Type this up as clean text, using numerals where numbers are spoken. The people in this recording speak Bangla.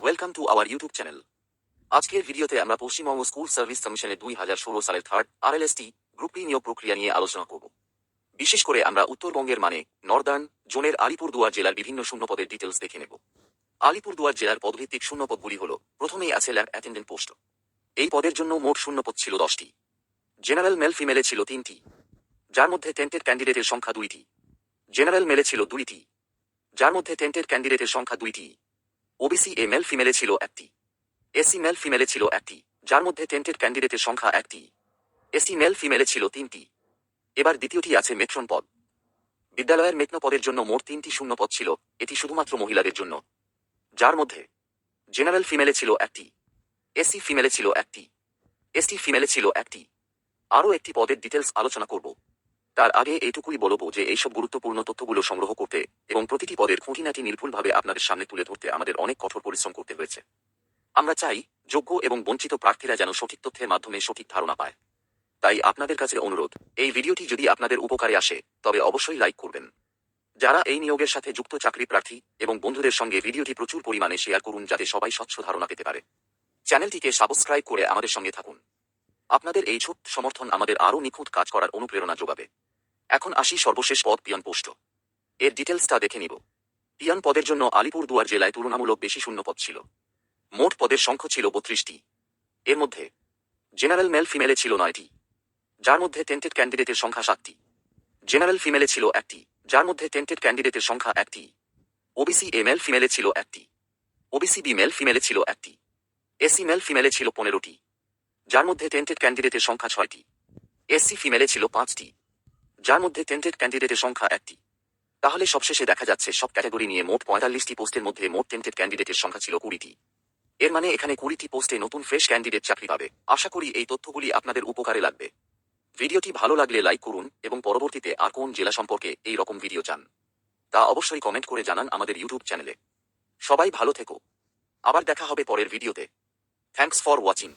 Welcome to our YouTube channel. আজকের ভিডিওতে আমরা পশ্চিমবঙ্গ স্কুল সার্ভিস কমিশনের 2016 সালের থার্ড আরএলএসটি গ্রুপ পি নিয়োগ প্রক্রিয়া নিয়ে আলোচনা করব। বিশেষ করে আমরা উত্তরবঙ্গের মানে নর্দার্ন জোনের আলিপুরদুয়ার জেলার বিভিন্ন শূন্যপদের ডিটেলস দেখে নেব। আলিপুরদুয়ার জেলার পদভিত্তিক শূন্যপদগুলি হল, প্রথমেই আছে ল্যাব অ্যাটেন্ডেন্ট পোস্ট। এই পদের জন্য মোট শূন্যপদ ছিল 10টি। জেনারেল মেল ফিমেলে ছিল 3টি, যার মধ্যে টেন্টেড ক্যান্ডিডেটের সংখ্যা 2টি। জেনারেল মেলে ছিল 2টি, যার মধ্যে টেন্টেড ক্যান্ডিডেটের সংখ্যা 2টি। ওবিসি এ মেল ফিমেলে ছিল 1টি। এসসি মেল ফিমেলে ছিল 1টি, যার মধ্যে টেন্টেড ক্যান্ডিডেটের সংখ্যা 1টি। এসসি মেল ফিমেলে ছিল 3টি। এবার দ্বিতীয়টি আছে মেট্রন পদ। বিদ্যালয়ের মেট্রো পদের জন্য মোট 3টি শূন্যপদ ছিল, এটি শুধুমাত্র মহিলাদের জন্য, যার মধ্যে জেনারেল ফিমেলে ছিল 1টি, এসসি ফিমেলে ছিল 1টি, এসটি ফিমেলে ছিল 1টি। আরও একটি পদের ডিটেলস আলোচনা করব। তার আগে এইটুকুই বলবো যে এইসব গুরুত্বপূর্ণ তথ্যগুলো সংগ্রহ করতে এবং প্রতিটি পদের খুঁটিনাটি নির্ভুলভাবে আপনাদের সামনে তুলে ধরতে আমাদের অনেক কঠোর পরিশ্রম করতে হয়েছে। আমরা চাই যোগ্য এবং বঞ্চিত প্রার্থীরা যেন সঠিক তথ্যের মাধ্যমে সঠিক ধারণা পায়। তাই আপনাদের কাছে অনুরোধ, এই ভিডিওটি যদি আপনাদের উপকারে আসে তবে অবশ্যই লাইক করবেন। যারা এই নিয়োগের সাথে যুক্ত চাকরি প্রার্থী এবং বন্ধুদের সঙ্গে ভিডিওটি প্রচুর পরিমাণে শেয়ার করুন যাতে সবাই স্বচ্ছ ধারণা পেতে পারে। চ্যানেলটিকে সাবস্ক্রাইব করে আমাদের সঙ্গে থাকুন। আপনাদের এই ছোট্ট সমর্থন আমাদের আরও নিখুঁত কাজ করার অনুপ্রেরণা যোগাবে। এখন আসি সর্বশেষ পদ পিয়ন পোস্ট। এর ডিটেলসটা দেখে নিব। পিয়ন পদের জন্য আলিপুরদুয়ার জেলায় তুলনামূলক বেশি শূন্যপদ ছিল। মোট পদের সংখ্যা ছিল 32টি। এর মধ্যে জেনারেল মেল ফিমেলে ছিল 9টি, যার মধ্যে টেন্টেড ক্যান্ডিডেটের সংখ্যা 7টি। জেনারেল ফিমেলে ছিল 1টি, যার মধ্যে টেন্টেড ক্যান্ডিডেটের সংখ্যা 1টি। ওবিসি এ মেল ফিমেলে ছিল 1টি। ওবিসি বি মেল ফিমেলে ছিল 1টি। এসসি মেল ফিমেলে ছিল 15টি, যার মধ্যে টেন্টেড ক্যান্ডিডেটের সংখ্যা 6টি। এসসি ফিমেলে ছিল 5টি, যার মধ্যে টেন্টেড ক্যান্ডিডেটের সংখ্যা 1টি। তাহলে সবশেষে দেখা যাচ্ছে সব ক্যাটাগরি নিয়ে মোট 45টি পোস্টের মধ্যে মোট টেন্টেড ক্যান্ডিডেটের সংখ্যা ছিল 20টি। এর মানে এখানে 20টি পোস্টে নতুন ফ্রেশ ক্যান্ডিডেট চাকরি পাবে। আশা করি এই তথ্যগুলি আপনাদের উপকারে লাগবে। ভিডিওটি ভালো লাগলে লাইক করুন এবং পরবর্তীতে আর কোন জেলা সম্পর্কে এই রকম ভিডিও চান তা অবশ্যই কমেন্ট করে জানান আমাদের ইউটিউব চ্যানেলে। সবাই ভালো থেকো, আবার দেখা হবে পরের ভিডিওতে। Thanks for watching.